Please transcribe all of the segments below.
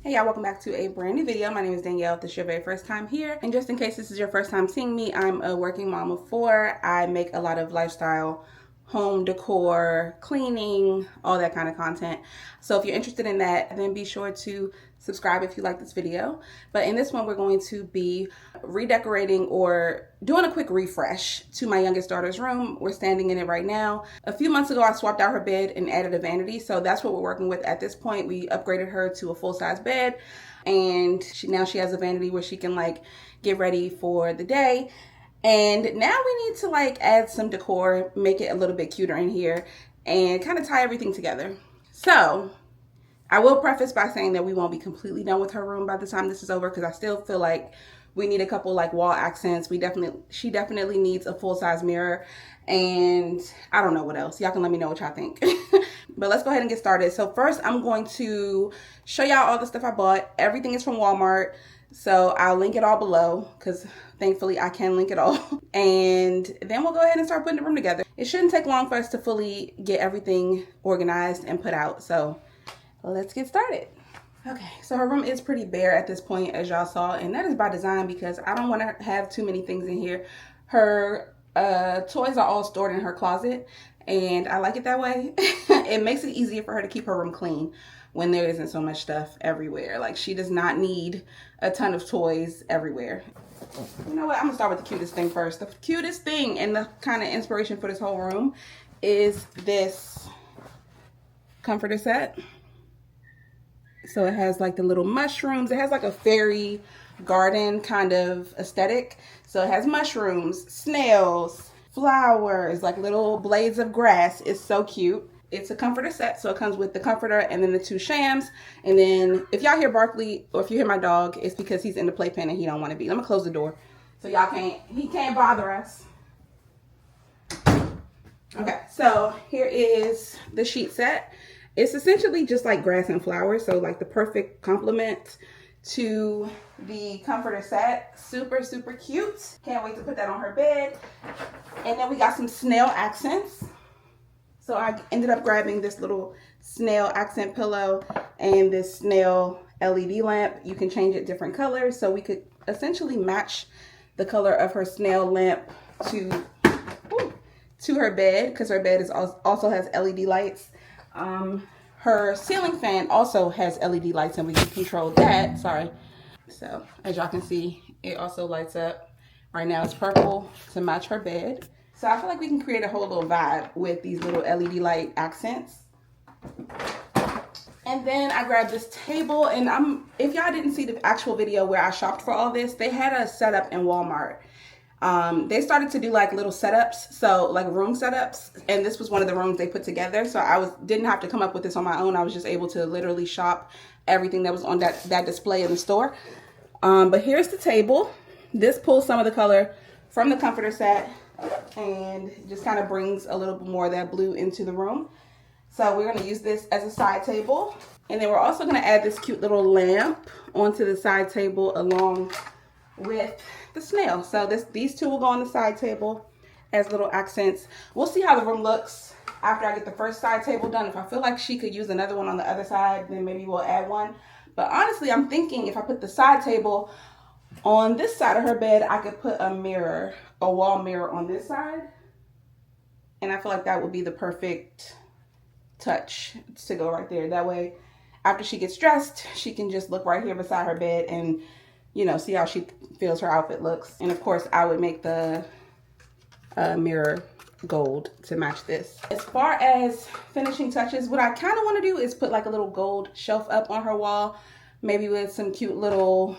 Hey y'all, welcome back to a brand new video. My name is Danielle if this is your very first time here. And just in case this is your first time seeing me, I'm a working mom of 4. I make a lot of lifestyle, home decor, cleaning, all that kind of content. So if you're interested in that, then be sure to subscribe if you like this video. But in this one, we're going to be redecorating or doing a quick refresh to my youngest daughter's room. We're standing in it right now. A few months ago, I swapped out her bed and added a vanity. So that's what we're working with at this point. We upgraded her to a full-size bed, and now she has a vanity where she can like get ready for the day. And now we need to like add some decor, make it a little bit cuter in here, and kind of tie everything together. So I will preface by saying that we won't be completely done with her room by the time this is over, because I still feel like we need a couple like wall accents. She definitely needs a full-size mirror, and I don't know what else. Y'all can let me know what y'all think. But let's go ahead and get started. So first, I'm going to show y'all all the stuff I bought. Everything is from Walmart, so I'll link it all below because thankfully I can link it all. And then we'll go ahead and start putting the room together. It shouldn't take long for us to fully get everything organized and put out. So let's get started. Okay, so her room is pretty bare at this point, as y'all saw, and that is by design because I don't want to have too many things in here. Her toys are all stored in her closet, and I like it that way. It makes it easier for her to keep her room clean when there isn't so much stuff everywhere. Like, she does not need a ton of toys everywhere. You know what? I'm gonna start with the cutest thing first. The cutest thing and the kind of inspiration for this whole room is this comforter set. So it has like the little mushrooms. It has like a fairy garden kind of aesthetic. So it has mushrooms, snails, flowers, like little blades of grass. It's so cute. It's a comforter set, so it comes with the comforter and then the 2 shams. And then if y'all hear Barkley, or if you hear my dog, it's because he's in the playpen and he don't want to be. Let me close the door so he can't bother us. Okay, so here is the sheet set. It's essentially just like grass and flowers, so like the perfect complement to the comforter set. Super, super cute. Can't wait to put that on her bed. And then we got some snail accents. So I ended up grabbing this little snail accent pillow and this snail LED lamp. You can change it different colors, so we could essentially match the color of her snail lamp to her bed, because her bed also has LED lights. Her ceiling fan also has LED lights, and we can control that. Sorry. So as y'all can see, it also lights up. Right now it's purple to match her bed. So I feel like we can create a whole little vibe with these little LED light accents. And then I grabbed this table, and if y'all didn't see the actual video where I shopped for all this, they had a setup in Walmart. They started to do like little setups, so like room setups, and this was one of the rooms they put together. So I didn't have to come up with this on my own. I was just able to literally shop everything that was on that display in the store. But here's the table. This pulls some of the color from the comforter set and just kind of brings a little bit more of that blue into the room. So we're going to use this as a side table, and then we're also going to add this cute little lamp onto the side table along with the snail. So these 2 will go on the side table as little accents. We'll see how the room looks after I get the first side table done. If I feel like she could use another one on the other side, then maybe we'll add one. But honestly, I'm thinking if I put the side table on this side of her bed, I could put a wall mirror on this side. And I feel like that would be the perfect touch to go right there. That way, after she gets dressed, she can just look right here beside her bed and, you know, see how she feels her outfit looks. And of course, I would make the mirror gold to match this. As far as finishing touches, what I kind of want to do is put like a little gold shelf up on her wall, maybe with some cute little,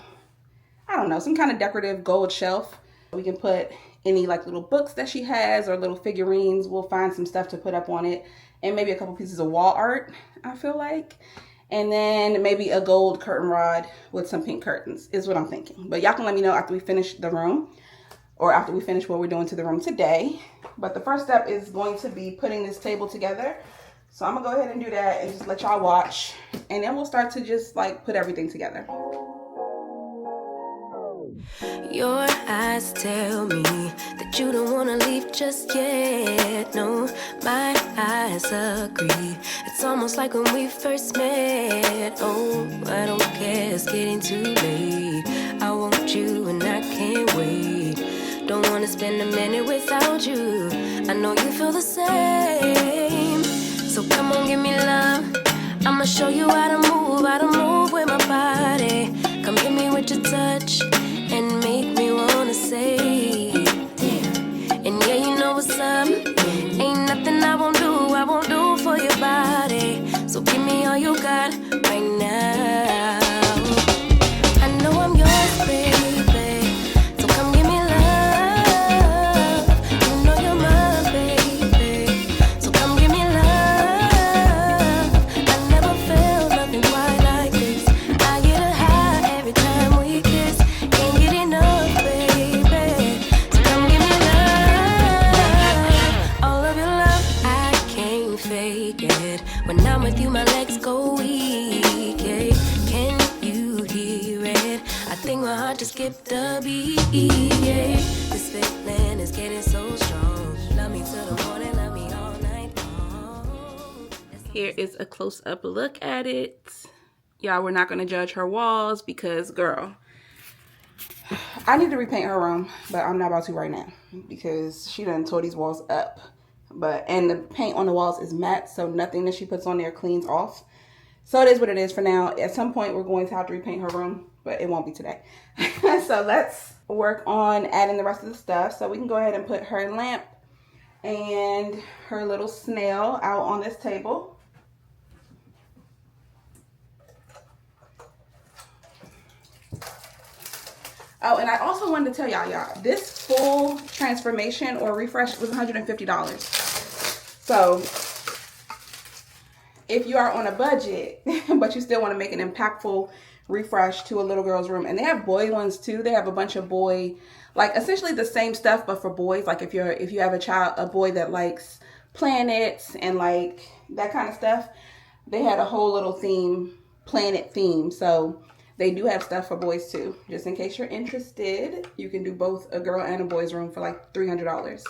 I don't know, some kind of decorative gold shelf. We can put any like little books that she has or little figurines. We'll find some stuff to put up on it, and maybe a couple pieces of wall art, I feel like. And then maybe a gold curtain rod with some pink curtains is what I'm thinking. But y'all can let me know after we finish the room, or after we finish what we're doing to the room today. But the first step is going to be putting this table together. So I'm gonna go ahead and do that and just let y'all watch. And then we'll start to just like put everything together. Your eyes tell me that you don't wanna leave just yet. No, my eyes agree. It's almost like when we first met. Oh, I don't care, it's getting too late. I want you and I can't wait. Don't wanna spend a minute without you. I know you feel the same. So come on, give me love. I'ma show you how to move with my body. Come hit me with your touch and make me wanna say, damn. And yeah, you know what's up. Ain't nothing I won't do for your body. So give me all you got right now. I know I'm yours, baby. So come give me love. You know you're my baby. So come give me love. I never felt nothing quite like this. I get a high every time we kiss. Can't get enough, baby. So come give me love. All of your love, I can't fake it. When I'm with you, my legs go weak. Yeah. Can you hear it? I think my heart just skipped a beat. Yeah. This feeling is getting so strong. Love me till the morning, love me all night long. Here is a close-up look at it. Y'all, we're not going to judge her walls because, girl, I need to repaint her room, but I'm not about to right now because she done tore these walls up. And the paint on the walls is matte, so nothing that she puts on there cleans off. So it is what it is for now. At some point, we're going to have to repaint her room, but it won't be today. So let's work on adding the rest of the stuff. So we can go ahead and put her lamp and her little snail out on this table. Oh, and I also wanted to tell y'all, this full transformation or refresh was $150. So if you are on a budget, but you still want to make an impactful refresh to a little girl's room, and they have boy ones too. They have a bunch of boy, like essentially the same stuff, but for boys. Like if you have a boy that likes planets and like that kind of stuff, they had a whole little planet theme. So they do have stuff for boys too. Just in case you're interested, you can do both a girl and a boy's room for like $300.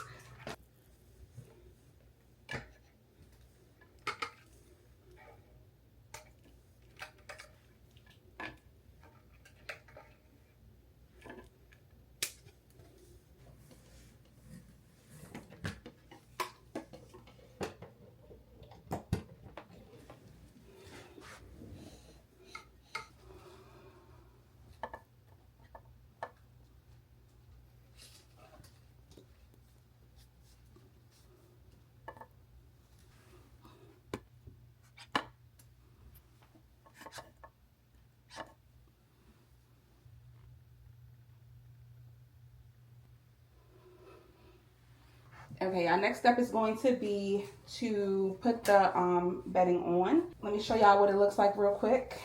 Okay, our next step is going to be to put the bedding on. Let me show y'all what it looks like real quick.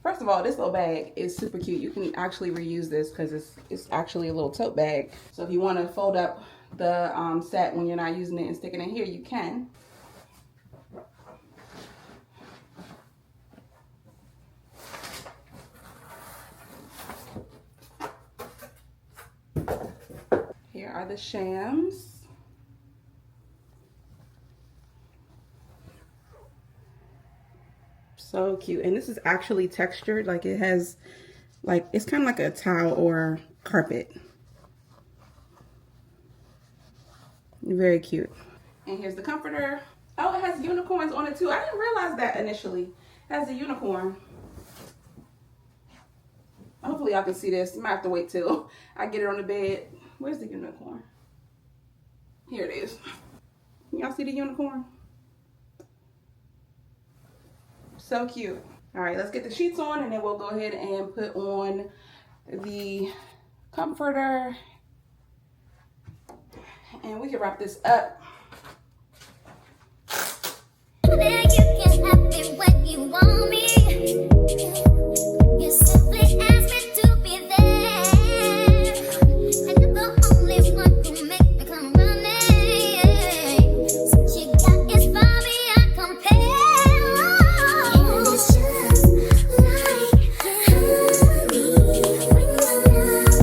First of all, this little bag is super cute. You can actually reuse this because it's actually a little tote bag. So if you want to fold up the set when you're not using it and stick it in here, you can. Here are the shams. So cute. And this is actually textured. Like it has, like, it's kind of like a towel or carpet. Very cute. And here's the comforter. Oh, it has unicorns on it too. I didn't realize that initially. It has a unicorn. Hopefully y'all can see this. You might have to wait till I get it on the bed. Where's the unicorn? Here it is. Y'all see the unicorn? So cute. All right, let's get the sheets on and then we'll go ahead and put on the comforter. And we can wrap this up. There you can have it when you want me. You simply ask me to be there. And you're the only one who make me come running. What you got is far beyond compare. And it's just like honey when you're around.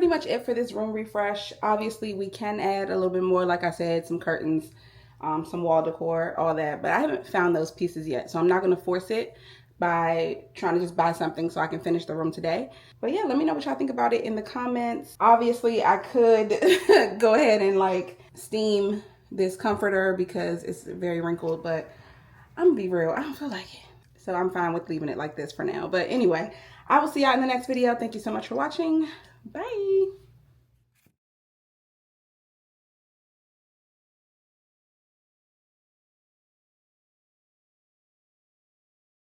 much it for this room refresh. Obviously, we can add a little bit more, like I said, some curtains, some wall decor, all that. But I haven't found those pieces yet, so I'm not going to force it by trying to just buy something so I can finish the room today. But yeah, let me know what y'all think about it in the comments. Obviously, I could go ahead and like steam this comforter because it's very wrinkled, but I'm gonna be real, I don't feel like it. So I'm fine with leaving it like this for now. But anyway, I will see y'all in the next video. Thank you so much for watching. Bye.